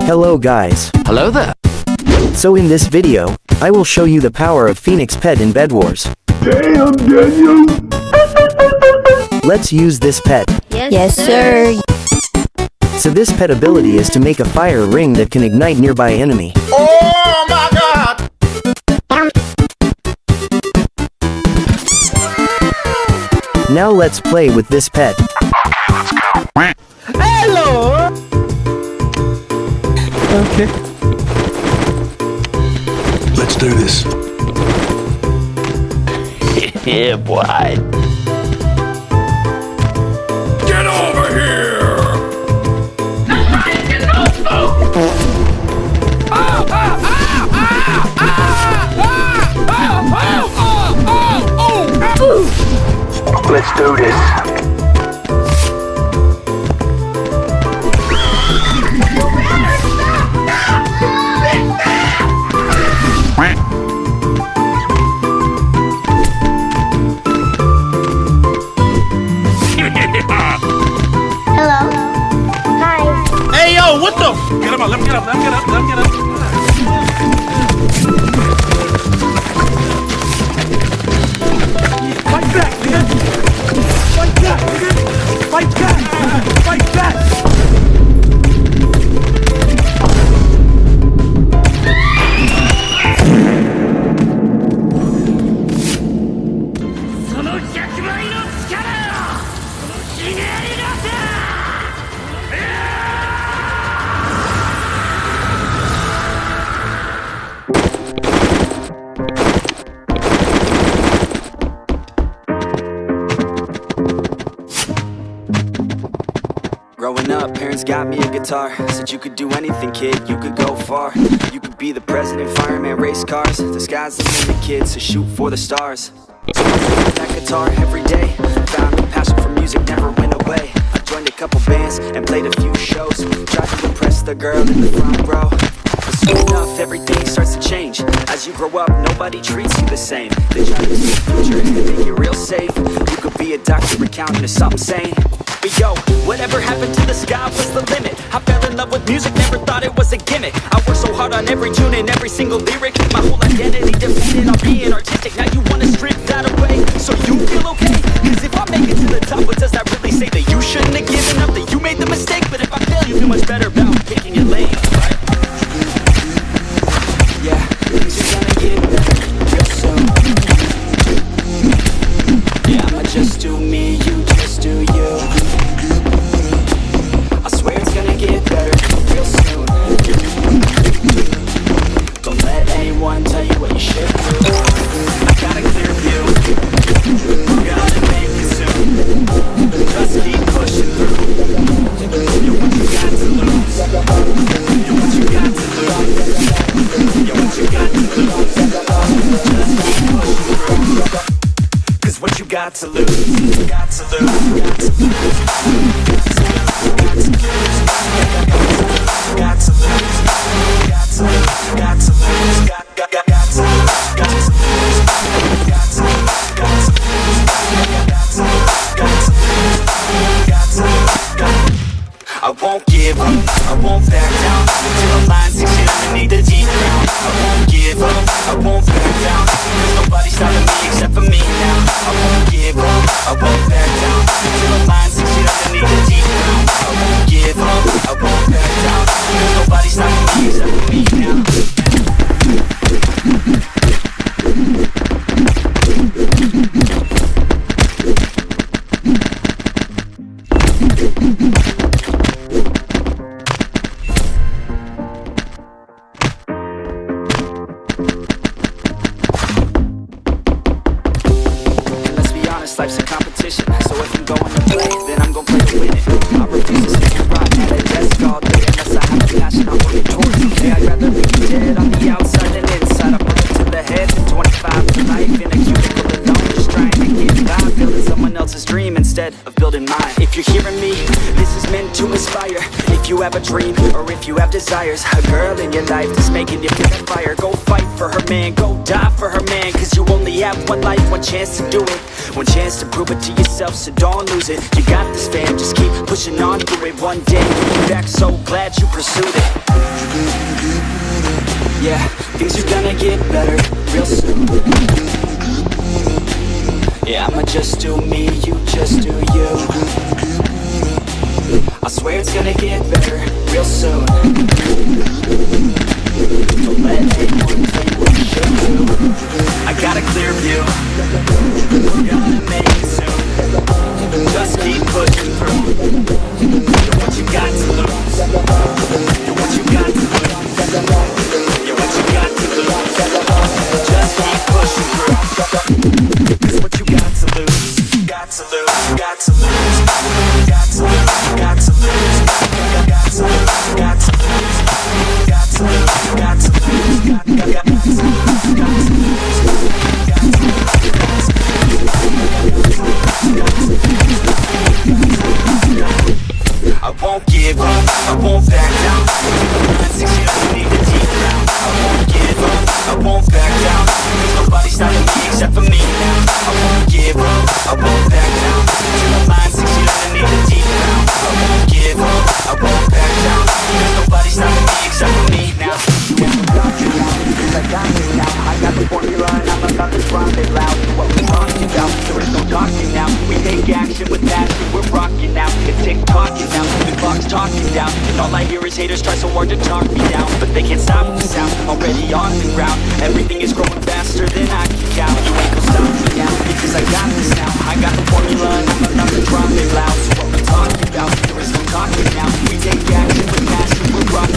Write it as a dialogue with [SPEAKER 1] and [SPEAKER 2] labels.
[SPEAKER 1] Hello guys.
[SPEAKER 2] Hello there.
[SPEAKER 1] So in this video, I will show you the power of Phoenix Pet in Bedwars.
[SPEAKER 3] Damn, Daniel!
[SPEAKER 1] Let's use this pet.
[SPEAKER 4] Yes, sir.
[SPEAKER 1] So this pet ability is to make a fire ring that can ignite nearby enemy.
[SPEAKER 3] Oh my god!
[SPEAKER 1] Now let's play with this pet.
[SPEAKER 3] Hello!
[SPEAKER 1] Okay.
[SPEAKER 5] Let's do this.
[SPEAKER 2] Yeah, boy.
[SPEAKER 5] Get over here!
[SPEAKER 3] Let's do this.
[SPEAKER 4] Hello. Hi.
[SPEAKER 5] Hey, yo, what the? Get him up, let him get up, let him get up, let him get up. Fight back, nigga! Fight back, nigga! Fight back! Fight back!
[SPEAKER 6] Growing up, parents got me a guitar. Said you could do anything, kid, you could go far. You could be the president, fireman, race cars. The sky's the limit, kid, so shoot for the stars. So I played that guitar every day. Found a passion for music, never went away. I joined a couple bands and played a few shows. Tried to impress the girl in the front row. But soon enough, everything starts to change. As you grow up, nobody treats you the same. They try to see the future and make it real safe. You could be a doctor, accountant, or something sane. But yo, whatever happened to the sky was the limit. I fell in love with music, never thought it was a gimmick. I worked so hard on every tune and every single lyric. My whole identity depended on being artistic. Now you wanna strip that away, so you feel okay? Cause if I make it to the top, what does that really say? That you shouldn't have given up, that you made the mistake? But if I fail, you feel much better about picking your lane, right? Yeah, things are gonna get better real soon. Yeah, I'ma just do me, you just do you. I swear it's gonna get better real soon. Don't let anyone tell you what you should do. I got a clear view, gotta make it soon. Just keep pushing through. You're what you got to lose. You're what you got to lose. You're what you got to lose. Just keep pushing through. Cause what you got to lose, you got to lose, got to lose. Got to lose, got to lose, got to lose, got to lose, got to lose, got to lose, got to lose, got to lose, got to lose. I won't give up, I won't back down until I'm lying 6 feet underneath the deep ground. I won't give up, I won't back down. There's nobody stopping me except for me now. I won't give up, I won't back down until I'm lying 6 feet underneath the deep ground. I won't give up, I won't back down. There's nobody stopping me except for me now. Life's a competition, so if I'm going to play, then I'm gonna play to win it. I refuse to stay and ride at a desk all day unless I have a passion I'm working towards. Okay, I'd rather be dead on the outside than inside. I'm running to the head than 25 to life in a cubicle alone, just trying to get by, building someone else's dream instead of building mine. If you're hearing me, this is meant to inspire. If if you have a dream, or if you have desires, a girl in your life that's making you feel that fire, go fight for her man, go die for her man, cause you only have one life, one chance to do it, one chance to prove it to yourself, so don't lose it. You got this fam, just keep pushing on through it. One day you'll be back, so glad you pursued it. Yeah, things are gonna get better real soon. Yeah, I'ma just do me, you just do you. I swear it's gonna get better real soon. Don't let anyone tell you what you should do. I got a clear view, gonna make it soon. Just keep pushing through. You're what you got to lose. You're what you got to lose. You're what you got to lose. Just keep pushing through. It's what you got to lose. Got to lose. Got to lose. Got to lose. Got to lose. Got to lose. Got to lose. Got to lose. Got to lose. Got to lose. Got to I won't give up, I won't back down. 960 underneath the deep ground. I won't give up, I won't back down. There's nobody stopping me except for me now. I won't give up, I won't back down. Till the line 60 underneath the deep ground. I won't give up, I won't back down. There's nobody stopping me except for me now. I got this now, I got the formula and I'm about to run it loud. What we talking about, there is no talking now. We take action with passion, we're rocking now. It's tick-tocking now, the clock's talking down. And all I hear is haters try so hard to talk me down. But they can't stop the sound, already on the ground. Everything is growing faster than I can count. You ain't gon' stop me now, because I got this now. I got the formula and I'm about to drop it loud. So what we talking about, there is no talking now. We take action with passion, we're rocking.